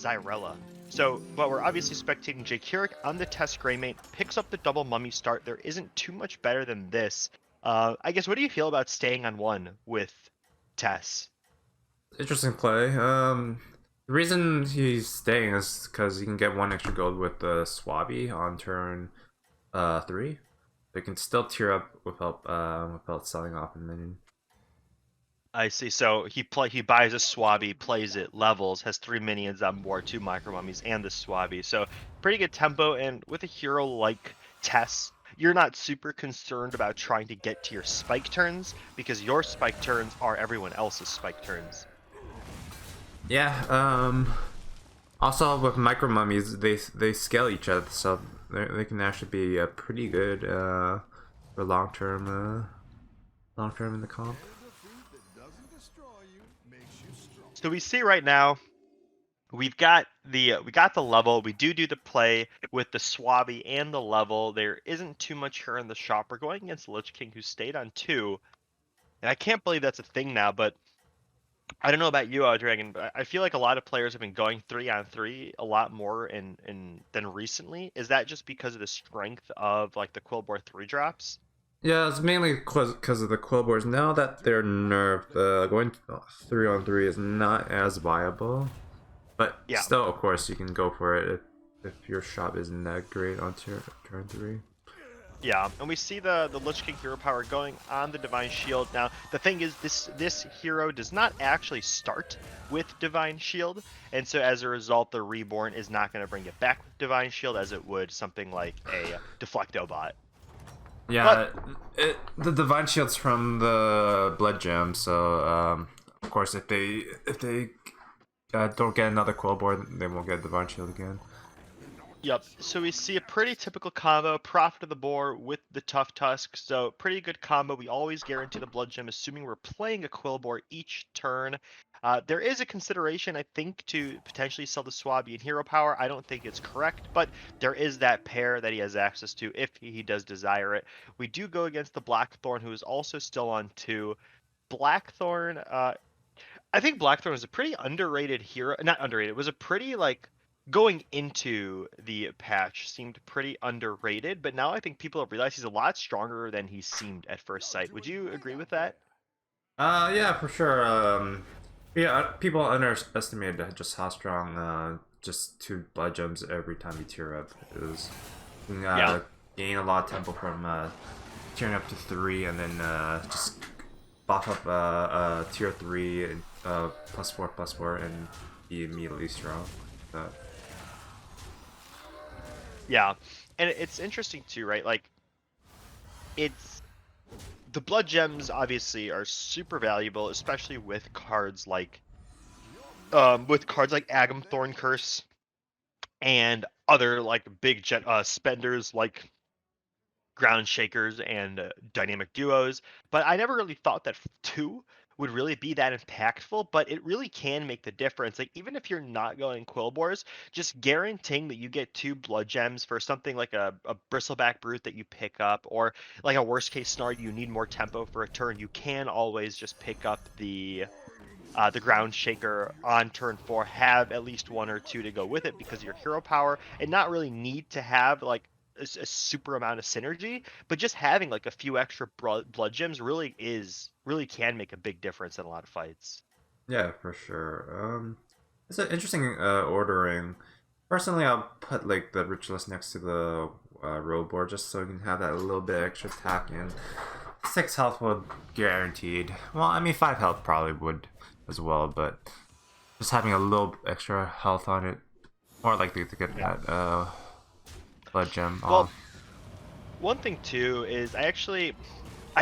Zyrella. So, but we're obviously spectating Jay Keurig on the Test Greymane, picks up the double Mummy start. There isn't too much better than this. I guess, what do you feel about staying on one with Tess? Interesting play. The reason he's staying is because he can get one extra gold with the Swabby on turn 3. They can still tier up without selling off a minion. I see. So he buys a Swabby, plays it, levels, has 3 minions on board, 2 Micro Mummies, and the Swabby. So pretty good tempo. And with a hero like Tess, you're not super concerned about trying to get to your spike turns because your spike turns are everyone else's spike turns. Yeah. Also with micro mummies, they scale each other, so they can actually be pretty good for long term in the comp. So we see right now we got the level. We do the play with the Swabby and the level. There isn't too much here in the shop. We're going against Lich King, who stayed on 2, and I can't believe that's a thing now. But I don't know about you, Dragon, but I feel like a lot of players have been going 3-on-3 a lot more in than recently. Is that just because of the strength of like the Quillbore 3 drops? Yeah, it's mainly because of the Quillboars. Now that they're nerfed, going 3-on-3 is not as viable. But Yeah. still, of course, you can go for it if your shop isn't that great on turn 3. Yeah, and we see the Lich King hero power going on the Divine Shield. Now, the thing is, this hero does not actually start with Divine Shield, and so as a result, the Reborn is not going to bring it back with Divine Shield as it would something like a Deflecto bot. But Yeah, the Divine Shield's from the Blood Gem, so of course, if they don't get another Quillboard, they won't get Divine Shield again. yep, so we see a pretty typical combo, Prophet of the Boar with the Tough Tusk, so pretty good combo. We always guarantee the Blood Gem, assuming we're playing a Quillbore each turn. There is a consideration, I think, to potentially sell the Swabby and Hero Power. I don't think it's correct, but there is that pair that he has access to if he does desire it. We do go against the Blackthorn, who is also still on 2. Blackthorn, I think Blackthorn was a pretty underrated hero. Not underrated. It was a pretty like going into the patch seemed pretty underrated, but now I think people have realized he's a lot stronger than he seemed at first sight. Would you agree with that? Yeah, for sure. Yeah, people underestimated just how strong just 2 Blood Gems every time you tier up is. You can Yeah. gain a lot of tempo from tiering up to 3, and then just buff up tier 3 and +4/+4 and be immediately strong. Uh, Yeah. And it's interesting too, right? Like it's the blood gems obviously are super valuable, especially with cards like Agam Thorn Curse and other like big spenders like ground shakers and dynamic duos, but I never really thought that 2 would really be that impactful, but it really can make the difference. Like even if you're not going Quillbores, just guaranteeing that you get 2 blood gems for something like a bristleback brute that you pick up, or like a worst case scenario, you need more tempo for a turn, you can always just pick up the ground shaker on turn 4, have at least 1 or 2 to go with it because of your hero power, and not really need to have like a super amount of synergy, but just having like a few extra blood gems really can make a big difference in a lot of fights. yeah, for sure. It's an interesting ordering. Personally, I'll put like the Ritualist next to the road board just so you can have that little bit extra attack in. 6 health would guaranteed. Well, I mean 5 health probably would as well, but just having a little extra health on it, more likely to get Yeah. that blood gem Well, off. one thing too is I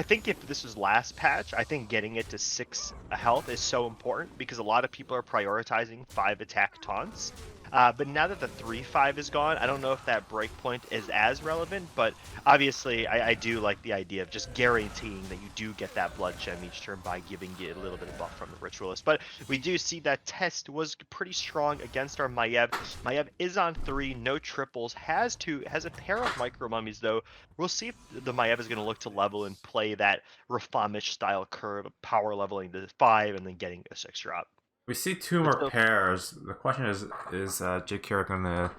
think if this was last patch, I think getting it to 6 health is so important because a lot of people are prioritizing 5 attack taunts. But now that the 3/5 is gone, I don't know if that breakpoint is as relevant, but obviously I do like the idea of just guaranteeing that you do get that blood gem each turn by giving it a little bit of buff from the Ritualist. But we do see that test was pretty strong against our Maiev. Maiev is on 3, no triples, has a pair of Micro Mummies though. We'll see if the Maiev is going to look to level and play that Rafamish style curve, power leveling to 5 and then getting a 6 drop. We see two But more so pairs. The question is JK gonna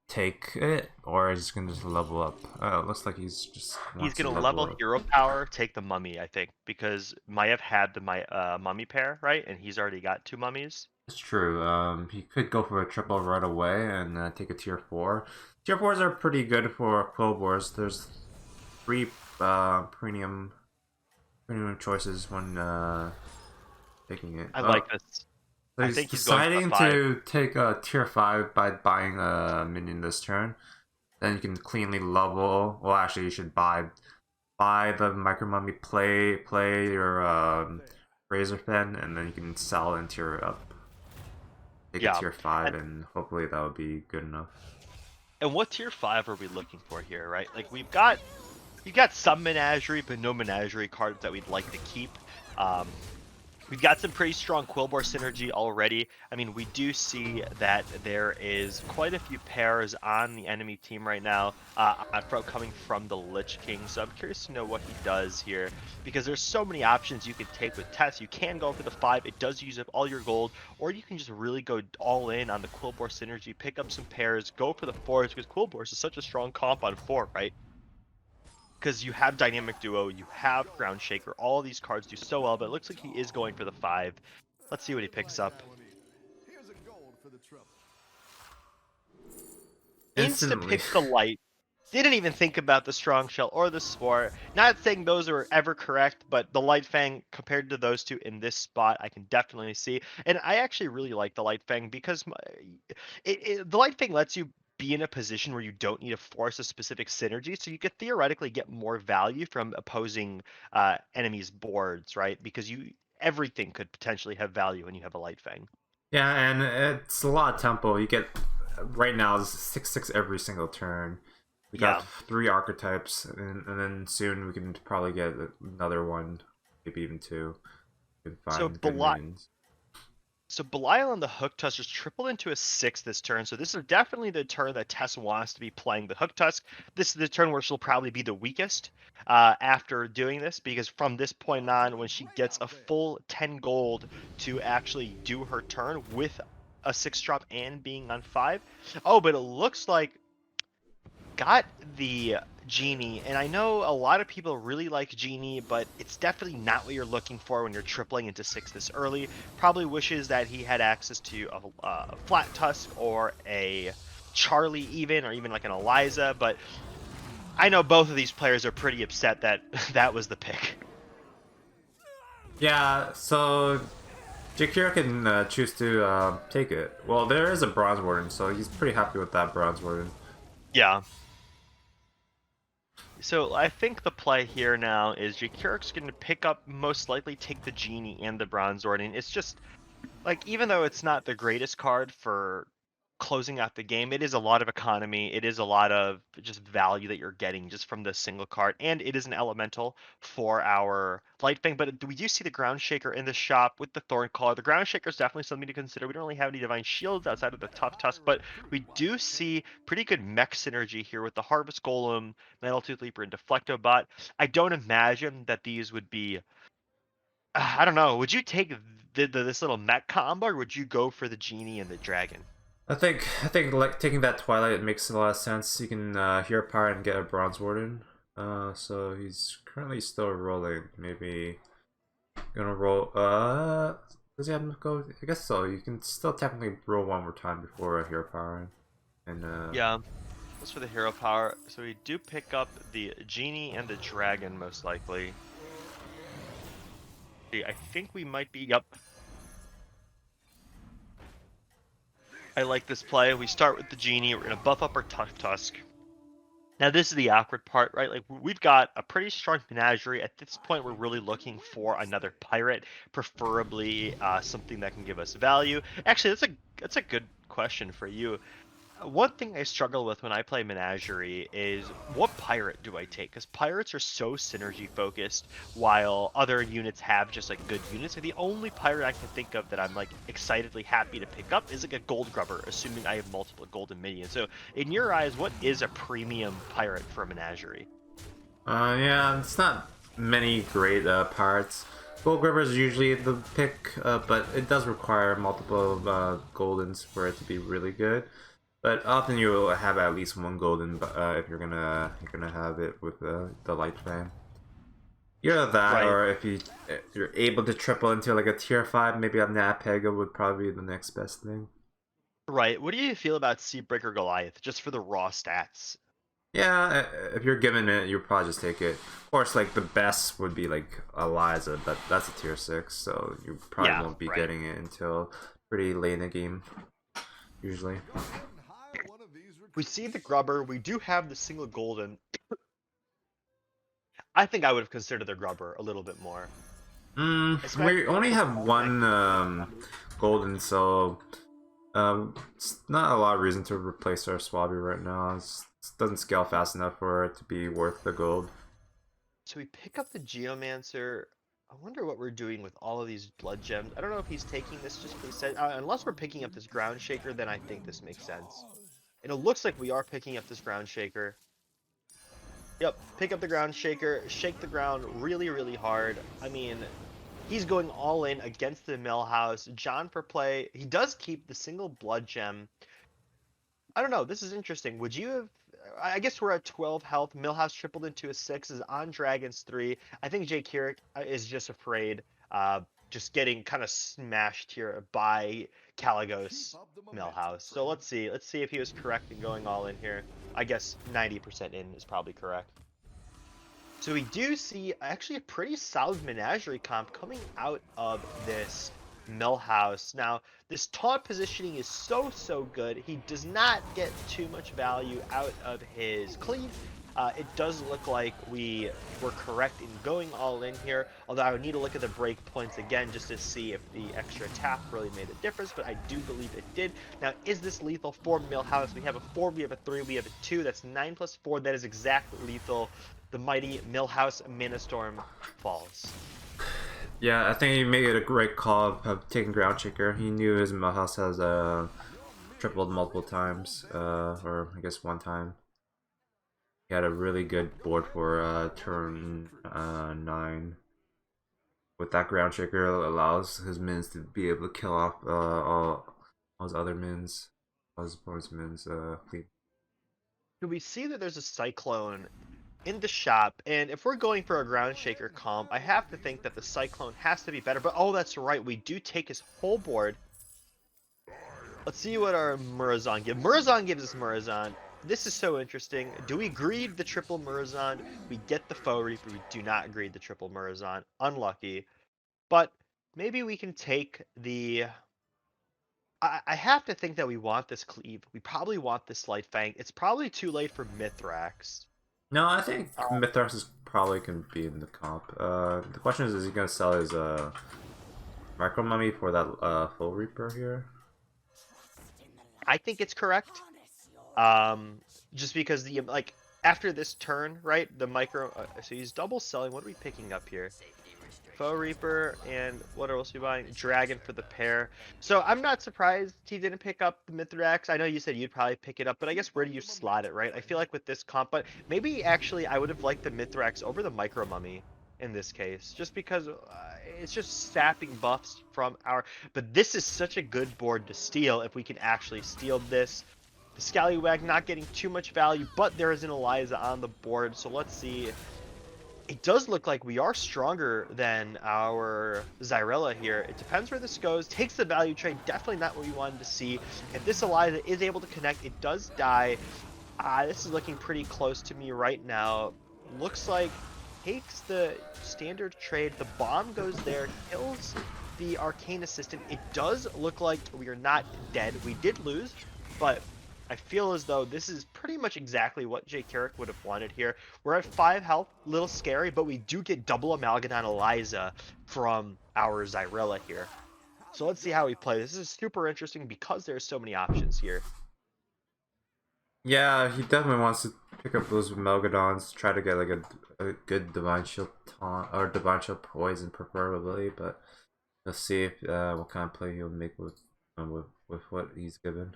take it, or is he gonna just level up? It looks like he's just he's wants to gonna level level up. hero power, take the mummy, I think, because Maiev had the mummy pair, right? And he's already got 2 mummies. It's true. He could go for a triple right away and take a tier 4. Tier 4s are pretty good for Quill Wars. There's 3 premium choices when taking it. I like this. So I he's think he's going for the deciding 5. to take a tier 5 by buying a minion this turn. Then you can cleanly level. Well, actually, you should buy the Micro Mummy, play your Razor Fen, and then you can sell into your up. Take a Yeah. tier 5, And and hopefully that would be good enough. what tier 5 are we looking for here, right? Like we've got some menagerie, but no menagerie cards that we'd like to keep. Um, we've got some pretty strong Quillbore synergy already. I mean, we do see that there is quite a few pairs on the enemy team right now, coming from the Lich King. So I'm curious to know what he does here, because there's so many options you can take with Tess. You can go for the 5; it does use up all your gold, or you can just really go all in on the Quillbore synergy, pick up some pairs, go for the 4s, because Quillbore is such a strong comp on 4, right? Because you have Dynamic Duo, you have Ground Shaker, all of these cards do so well, but it looks like he is going for the 5. Let's see what he picks up. Insta Instantly. picks the light. Didn't even think about the Strong Shell or the Spore. Not saying those are ever correct, but the Light Fang compared to those two in this spot, I can definitely see. And I actually really like the Light Fang because the Light Fang lets you be in a position where you don't need to force a specific synergy, so you could theoretically get more value from opposing enemies' boards, right? Because everything could potentially have value when you have a Light Fang. Yeah, and it's a lot of tempo. You get right now is 6/6 every single turn. We got Yeah. 3 archetypes, and then soon we can probably get another one, maybe even 2. We can So find good minions. Belial on the Hook Tusk just tripled into a 6 this turn, so this is definitely the turn that Tess wants to be playing the Hook Tusk. This is the turn where she'll probably be the weakest after doing this, because from this point on, when she gets a full 10 gold to actually do her turn with a 6 drop and being on 5. Oh, but it looks like got the Genie, and I know a lot of people really like Genie, but it's definitely not what you're looking for when you're tripling into 6 this early. Probably wishes that he had access to a Flat Tusk or a Charlie even, or even like an Eliza, but I know both of these players are pretty upset that that was the pick. Yeah, so Jakira can choose to take it. Well, there is a Bronze Warden, so he's pretty happy with that Bronze Warden. Yeah. So I think the play here now is Jakirik's going to pick up, most likely take the Genie and the Bronze Warden. It's just like, even though it's not the greatest card for closing out the game, it is a lot of economy. It is a lot of just value that you're getting just from the single card, and it is an elemental for our Light Fang. But we do see the Ground Shaker in the shop with the Thorn Claw. The Ground Shaker is definitely something to consider. We don't really have any Divine Shields outside of the Tough Tusk, but we do see pretty good mech synergy here with the Harvest Golem, Metal Tooth Leaper, and Deflectobot. I don't imagine that these would be I don't know. Would you take this little mech combo, or would you go for the Genie and the Dragon? I think like taking that Twilight makes a lot of sense. You can Hero Power and get a Bronze Warden. So he's currently still rolling. Maybe gonna roll. Does he have to go? I guess so. You can still technically roll one more time before a Hero Power, and Yeah, that's for the hero power. So we do pick up the Genie and the Dragon, most likely. See, I think we might be. Yep. I like this play. We start with the Genie. We're gonna buff up our Tough Tusk. Now this is the awkward part, right? Like, we've got a pretty strong menagerie. At this point, we're really looking for another pirate, preferably something that can give us value. Actually, that's a good question for you. One thing I struggle with when I play Menagerie is, what pirate do I take? Because pirates are so synergy focused, while other units have just like good units. Like, the only pirate I can think of that I'm like excitedly happy to pick up is like a gold grubber, assuming I have multiple golden minions. So in your eyes, what is a premium pirate for a Menagerie? yeah, it's not many great pirates. Gold Gripper is usually the pick, but it does require multiple Goldens for it to be really good. But often you'll have at least one Golden if you're gonna have it with the Light Fang. Either that, Right. or if you're able to triple into like a tier 5, maybe a Napega would probably be the next best thing. Right. What do you feel about Seabreaker Goliath, just for the raw stats? Yeah, if you're given it, you probably just take it. Of course, like the best would be like Eliza, but that's a tier 6, so you probably Yeah, won't be right. getting it until pretty late in the game, usually. We see the Grubber. We do have the single golden. I think I would have considered the Grubber a little bit more, especially We only the have small tank. one golden, so it's not a lot of reason to replace our Swabby right now. It doesn't scale fast enough for it to be worth the gold. So we pick up the Geomancer. I wonder what we're doing with all of these blood gems. I don't know if he's taking this just for the set. Unless we're picking up this ground shaker, then I think this makes sense. And it looks like we are picking up this ground shaker. Yep, pick up the ground shaker, shake the ground really, really hard. I mean, he's going all in against the Millhouse. John for play. He does keep the single blood gem. I don't know. This is interesting. Would you have? I guess we're at 12 health. Millhouse tripled into a 6 is on Dragons 3. I think Jay Kirik is just afraid, just getting kind of smashed here by Caligos Millhouse. So let's see. Let's see if he was correct in going all in here. I guess 90% in is probably correct. So we do see actually a pretty solid menagerie comp coming out of this Millhouse. Now, this taunt positioning is so good. He does not get too much value out of his cleave. It does look like we were correct in going all in here, although I would need to look at the break points again just to see if the extra tap really made a difference, but I do believe it did. Now, is this lethal for Millhouse? We have a 4, we have a 3, we have a 2. That's 9 plus 4. That is exactly lethal. The mighty Millhouse Manastorm falls. Yeah, I think he made a great call of taking ground shaker. He knew his house has tripled multiple times, or I guess one time. He had a really good board for turn 9. With that ground shaker, allows his mins to be able to kill off all his other mins, all his opponent's mins. Do we see that there's a Cyclone in the shop? And if we're going for a ground shaker comp, I have to think that the Cyclone has to be better. But oh, that's right, we do take his whole board. Let's see what our Murazan gives. Murazan gives us Murazan. This is so interesting. Do we greed the triple Murazan? We get the Faux Reaper. We do not greed the triple Murazan. Unlucky. But maybe we can take the... I have to think that we want this Cleave. We probably want this Light Fang. It's probably too late for Mithrax. No, I think Mithrax is probably can be in the comp. The question is he gonna sell his micro mummy for that full reaper here? I think it's correct. Um, just because the like after this turn, right? The micro. So he's double selling. What are we picking up here? Faux Reaper and what else are we buying? Dragon for the pair. So I'm not surprised he didn't pick up the Mithrax. I know you said you'd probably pick it up, but I guess where do you slot it, right? I feel like with this comp, but maybe actually I would have liked the Mithrax over the Micro Mummy in this case, just because it's just sapping buffs from our. But this is such a good board to steal if we can actually steal this. The Scallywag not getting too much value, but there is an Eliza on the board, so let's see. It does look like we are stronger than our Zyrella here. It depends where this goes. Takes the value trade. Definitely not what we wanted to see. If this Eliza is able to connect, it does die. This is looking pretty close to me right now. Looks like takes the standard trade. The bomb goes there, kills the Arcane Assistant. It does look like we are not dead. We did lose, but I feel as though this is pretty much exactly what Jay Carrick would have wanted here. We're at 5 health, little scary, but we do get double Amalgadon Eliza from our Zyrella here. So let's see how we play. This is super interesting because there's so many options here. Yeah, he definitely wants to pick up those Melgadons, try to get like a good Divine Shield taunt or Divine Shield poison preferably, but let's see if what kind of play he'll make with what he's given.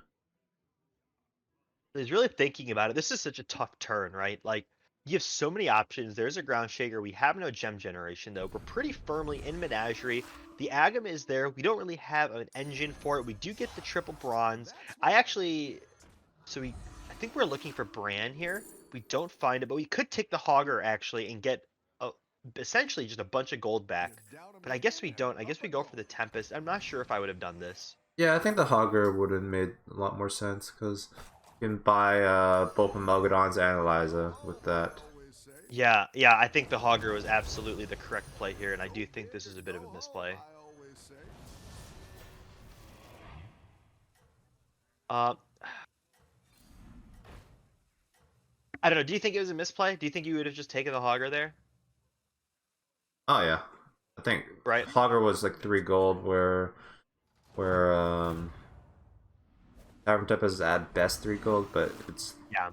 He's really thinking about it. This is such a tough turn, right? Like, You have so many options. There's a ground shaker. We have no gem generation though. We're pretty firmly in Menagerie. The Agam is there. We don't really have an engine for it. We do get the triple bronze. I actually, so we, I think we're looking for Bran here. We don't find it, but we could take the Hogger actually and get a, essentially just a bunch of gold back. But I guess we don't. I guess we go for the Tempest. I'm not sure if I would have done this. Yeah, I think the Hogger would have made a lot more sense because you can buy both Amalgadons and Eliza with that. Yeah, yeah, I think the Hogger was absolutely the correct play here, and I do think this is a bit of a misplay. Uh, I don't know. Do you think it was a misplay? Do you think you would have just taken the Hogger there? Oh yeah, I think Right? Hogger was like 3 gold, where Tavern Tip is at best 3 gold, but it's Yeah.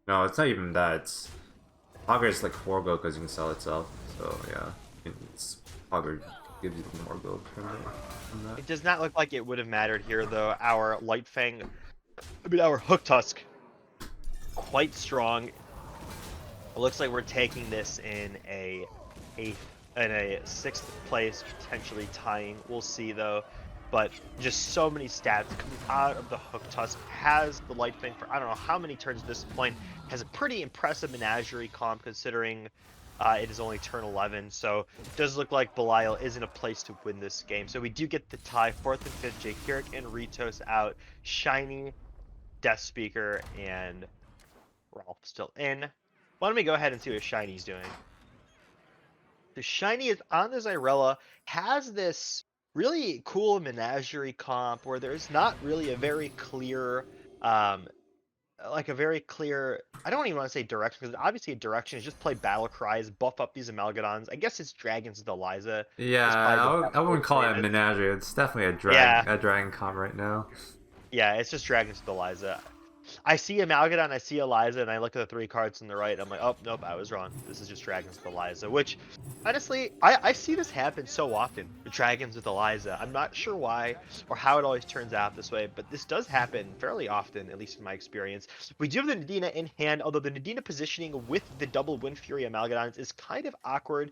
no, it's not even that. It's Hogger is like 4 gold because you can sell itself. So yeah, it's Hogger gives you more gold from that. It does not look like it would have mattered here, though. Our Light Fang, I mean, our Hook Tusk, quite strong. It looks like we're taking this in a sixth place, potentially tying. We'll see though. But just so many stats coming out of the Hook Tusk. Has the Light Fang for I don't know how many turns at this point. Has a pretty impressive Menagerie comp considering it is only turn 11. So it does look like Belial is in a place to win this game. So we do get the tie, 4th and 5th. Jake Kirik and Ritos out. Shiny, Death Speaker, and Ralph still in. Why don't we go ahead and see what Shiny's doing? The Shiny is on the Zyrella, has this really cool Menagerie comp where there's not really a very clear, um, like a very clear, I don't even want to say direction, because obviously a direction is just play Battle Cries, buff up these Amalgadons. I guess it's Dragons with Eliza Yeah, is probably the best I way wouldn't to call say it a this. menagerie. It's definitely Yeah, a dragon comp right now. yeah, it's just Dragons with Eliza. I see Amalgadon, I see Eliza, and I look at the 3 cards on the right. I'm like, oh, nope, I was wrong. This is just Dragons with Eliza, which, honestly, I see this happen so often with Dragons with Eliza. I'm not sure why or how it always turns out this way, but this does happen fairly often, at least in my experience. We do have the Nadina in hand, although the Nadina positioning with the double Wind Fury Amalgadons is kind of awkward.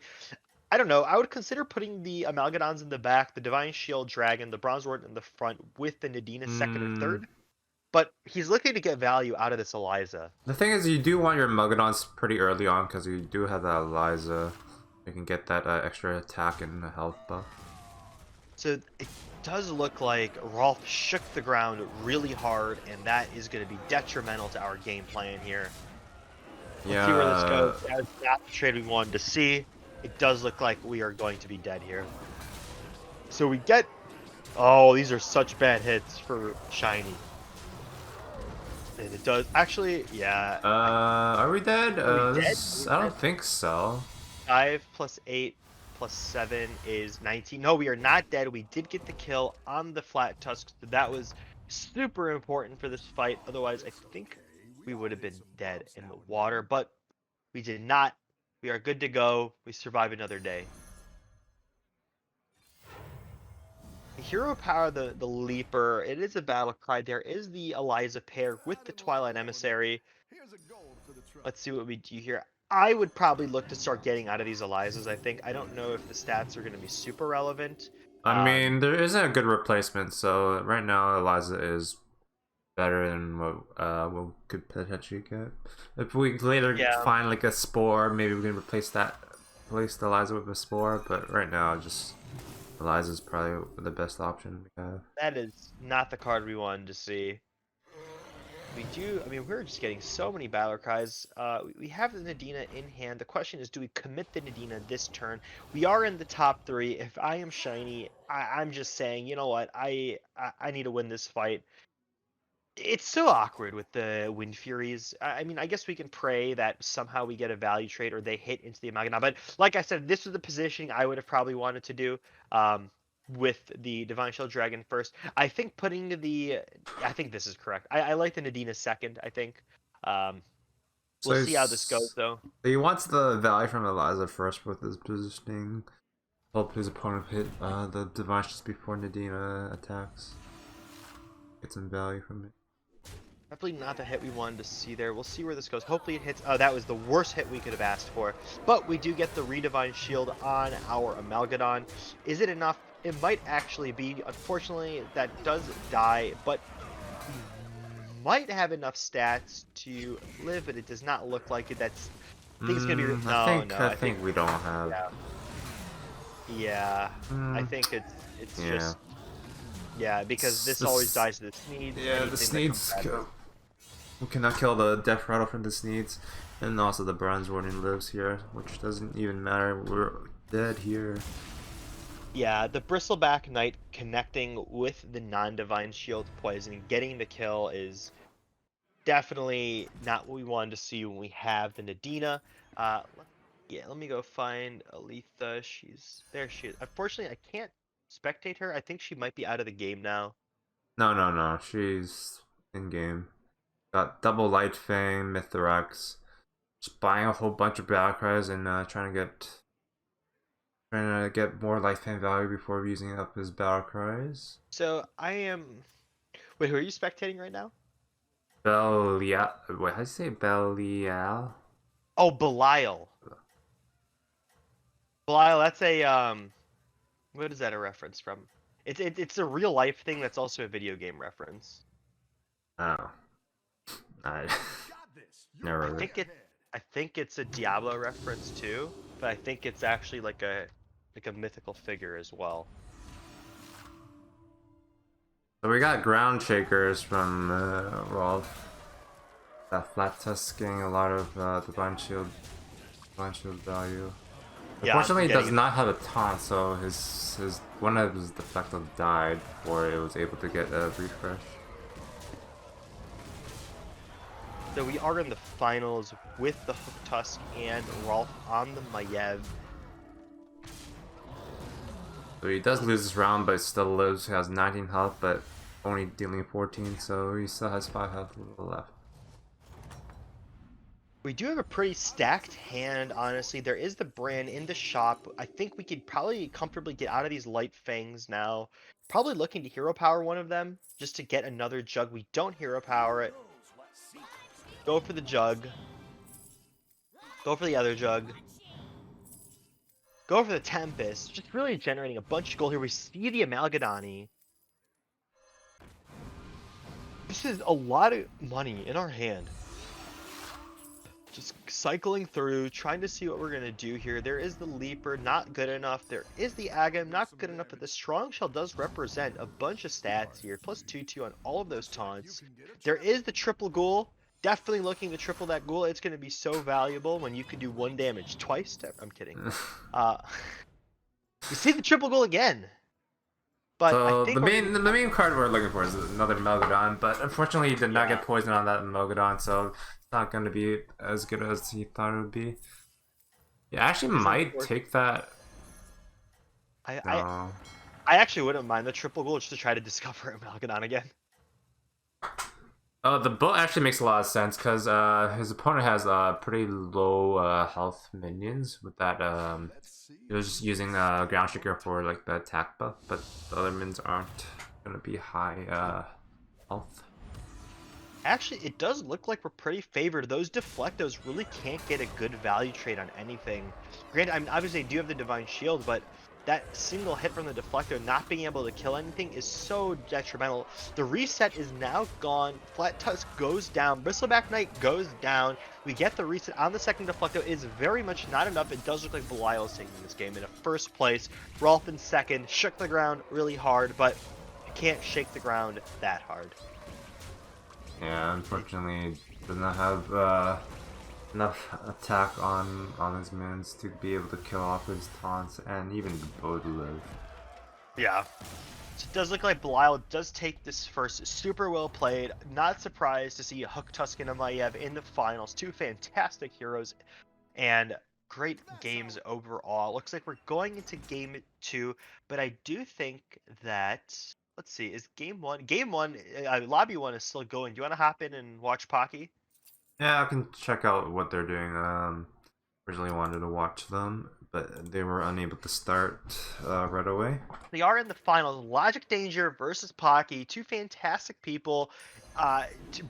I don't know. I would consider putting the Amalgadons in the back, the Divine Shield Dragon, the Bronze Warden in the front with the Nadina second or Mm, third. But he's looking to get value out of this Eliza. the thing is, you do want your Amalgadons pretty early on because you do have that Eliza. You can get that extra attack and health buff. So it does look like Rolf shook the ground really hard, and that is going to be detrimental to our game plan here. Let's see where this Yeah, goes. That was not the trade we wanted to see. It does look like we are going to be dead here. So we get... Oh, these are such bad hits for Shiny. And it does... Actually, yeah. are we dead? Are we dead? I don't think so. 5 plus 8 plus 7 is 19. No, we are not dead. We did get the kill on the Flat Tusks. So that was super important for this fight. Otherwise, I think we would have been dead in the water. But we did not. We are good to go. We survive another day. Hero Power, the Leaper, it is a battle cry. There is the Eliza pair with the Twilight Emissary. Let's see what we do here. I would probably look to start getting out of these Elizas, I think. I don't know if the stats are going to be super relevant. I mean, there isn't a good replacement, so right now Eliza is better than what we could potentially get. If we later Yeah, find like a spore, maybe we can replace the Eliza with a spore. But right now, just Eliza's probably the best option we have. that is not the card we wanted to see. We do, I mean, we're just getting so many battle cries. We have the Nadina in hand. The question is, do we commit the Nadina this turn? We are in the top 3. If I am Shiny, I'm just saying, you know what? I need to win this fight. It's so awkward with the Wind Furies. I mean, I guess we can pray that somehow we get a value trade or they hit into the Amalgadon. But like I said, this was the positioning I would have probably wanted to do with the Divine Shield Dragon first. I think putting the... I think this is correct. I like the Nadina second, I think. Um, we'll So, see how this goes, though. he wants the value from Eliza first with his positioning. Help his opponent hit the Divine just before Nadina attacks. Get some value from it. Definitely not the hit we wanted to see there. We'll see where this goes. Hopefully it hits. Oh, that was the worst hit we could have asked for. But we do get the Redivine Shield on our Amalgadon. Is it enough? It might actually be. Unfortunately, that does die, but he might have enough stats to live, but it does not look like it. I think it's gonna be. I No, think no. I I think think we don't have. yeah, yeah. I Mm, think it's yeah. just yeah because It's this always just dies to the Sneeds. yeah. The Anything that comes Sneeds. out of it. We cannot kill the Death Rattle from the Sneeds, and also the Bronze Warden lives here, which doesn't even matter. We're dead here. Yeah, the Bristleback Knight connecting with the non-divine shield poison, getting the kill is definitely not what we wanted to see when we have the Nadina. Yeah, let me go find Aletha. There. She is. Unfortunately, I can't spectate her. I think she might be out of the game now. No, no, no. She's in game. Got double Light Fang, Mythorax. Just buying a whole bunch of battle cries and trying to get more Light Fang value before using up his battle cries. So I am. Wait, who are you spectating right now? Belial. What how do you say Belial? Oh, Belial. Belial. That's a What is that a reference from? It's a real life thing that's also a video game reference. Oh, I I never. think it I think it's a Diablo reference too, but I think it's actually like a mythical figure as well. So we got ground shakers from Rolf. That flat tusking, a lot of divine shield value. Yeah, Unfortunately, he getting does it. not have a taunt, so his one of his deflectos died before it was able to get a refresh. So we are in the finals with the Hook Tusk and Rolf on the Maiev. So he does lose this round, but still lives. He has 19 health, but only dealing 14, so he still has 5 health left. We do have a pretty stacked hand, honestly. There is the brand in the shop. I think we could probably comfortably get out of these light fangs now. Probably looking to hero power one of them just to get another jug. We don't hero power it. Go for the jug. Go for the other jug. Go for the Tempest. Just really generating a bunch of gold here. We see the Amalgadani. This is a lot of money in our hand. Just cycling through, trying to see what we're going to do here. There is the Leaper, not good enough. There is the Agam, not good enough. But the Strong Shell does represent a bunch of stats here. Plus 2/2 on all of those taunts. There is the Triple Ghoul. Definitely looking to triple that ghoul. It's going to be so valuable when you can do 1 damage twice. I'm kidding. Uh, we see the Triple Ghoul again. But I So think we're going to the main card we're looking for is another Melgadon, but unfortunately he did not yeah. get poisoned on that Melgadon, so it's not going to be as good as he thought it would be. Yeah, I actually It is might unfortunate. take that. I, I No. I actually wouldn't mind the triple goal just to try to discover Amalgadon again. The boat actually makes a lot of sense because his opponent has pretty low health minions with that. He was just using Ground Shaker for like the attack buff, but the other minions aren't gonna be high health. Actually, it does look like we're pretty favored. Those Deflectos really can't get a good value trade on anything. Granted, I mean, obviously they do have the Divine Shield, but that single hit from the Deflecto not being able to kill anything is so detrimental. The reset is now gone. Flat Tusk goes down. Bristleback Knight goes down. We get the reset on the second Deflecto. Is very much not enough. It does look like Belial is taking this game in a first place. Rolf in second. Shook the ground really hard, but you can't shake the ground that hard. Yeah, unfortunately, does not have enough attack on his minions to be able to kill off his taunts and even the bow to live. Yeah. So it does look like Belial does take this first. Super well played. Not surprised to see Hook Tusk and Amayev in the finals. Two fantastic heroes and great games overall. Looks like we're going into game two, but I do think that let's see, is game one, lobby one is still going. Do you want to hop in and watch Pocky? Yeah, I can check out what they're doing. Originally wanted to watch them, but they were unable to start right away. They are in the finals. Logic Danger versus Pocky. Two fantastic people.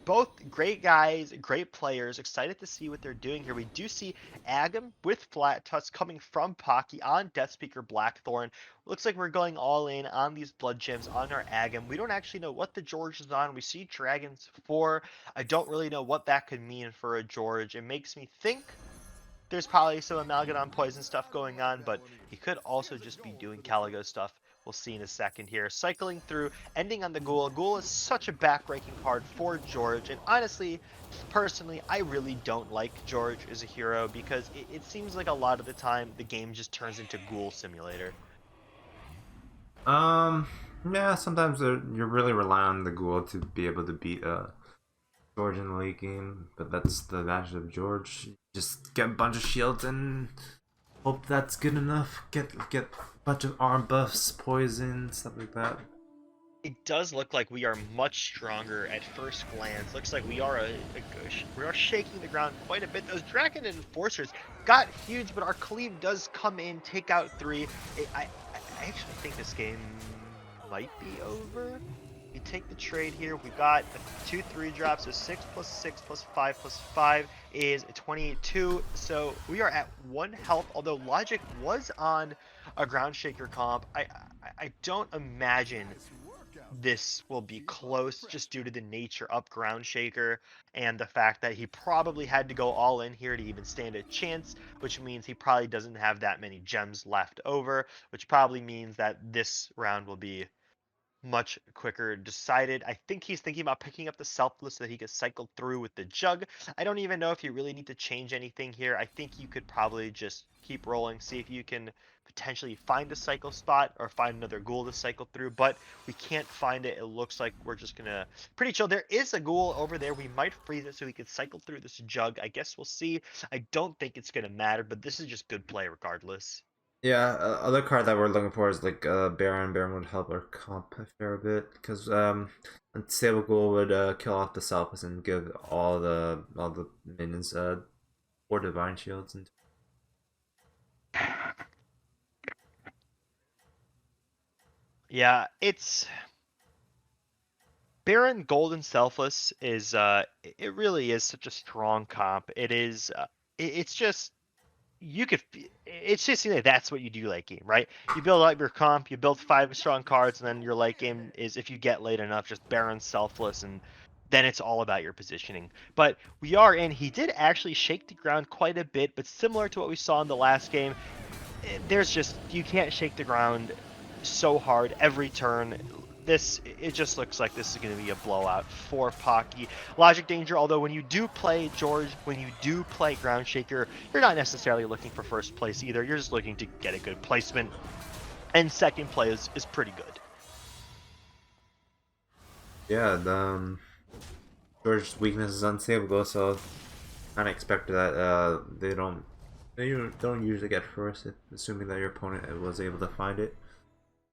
Both great guys, great players. Excited to see what they're doing here. We do see Agam with Flat Tusk coming from Pocky on Death Speaker Blackthorn. Looks like we're going all in on these blood gems on our Agam. We don't actually know what the George is on. We see Dragons 4. I don't really know what that could mean for a George. It makes me think there's probably some Amalgadon poison stuff going on, but he could also just be doing Caligo stuff. We'll see in a second here. Cycling through, ending on the Ghoul. Ghoul is such a backbreaking card for George, and honestly, personally, I really don't like George as a hero because it seems like a lot of the time the game just turns into Ghoul Simulator. Um, yeah, sometimes you're really relying on the ghoul to be able to beat George in the late game, but that's the advantage of George. Just get a bunch of shields and hope that's good enough. Get a bunch of arm buffs, poison, stuff like that. It does look like we are much stronger at first glance. Looks like we are we are shaking the ground quite a bit. Those Dragon Enforcers got huge, but our cleave does come in, take out 3. I actually think this game might be over. We take the trade here. We've got 2 3 drops, so 6 plus 6 plus 5 plus 5 is 22. So we are at 1 health, although Logic was on a Ground Shaker comp. I don't imagine this will be close just due to the nature of Ground Shaker and the fact that he probably had to go all in here to even stand a chance, which means he probably doesn't have that many gems left over, which probably means that this round will be much quicker decided. I think he's thinking about picking up the selfless so that he gets cycled through with the jug. I don't even know if you really need to change anything here. I think you could probably just keep rolling, see if you can potentially find a cycle spot or find another ghoul to cycle through, but we can't find it. It looks like we're just gonna pretty chill. There is a ghoul over there. We might freeze it so we can cycle through this jug. I guess we'll see. I don't think it's gonna matter, but this is just good play regardless. Yeah, other card that we're looking for is like Baron. Baron would help our comp a fair bit because Unstable Ghoul would kill off the Selfless and give all the minions 4 divine shields and Yeah, it's Baron Golden Selfless is it really is such a strong comp. It is it's just you could it's just, that's what you do late game, right? You build up your comp, you build 5 strong cards, and then your late game is, if you get late enough, just Baron Selfless, and then it's all about your positioning. But we are in, he did actually shake the ground quite a bit, but similar to what we saw in the last game, there's just, you can't shake the ground so hard every turn. It just looks like this is going to be a blowout for Pocky. Logic Danger, although when you do play George, when you do play Ground Shaker, you're not necessarily looking for first place either. You're just looking to get a good placement, and second place is pretty good. yeah. George's weakness is Unstable Ghoul, so kind of expected that they don't usually get first, assuming that your opponent was able to find it.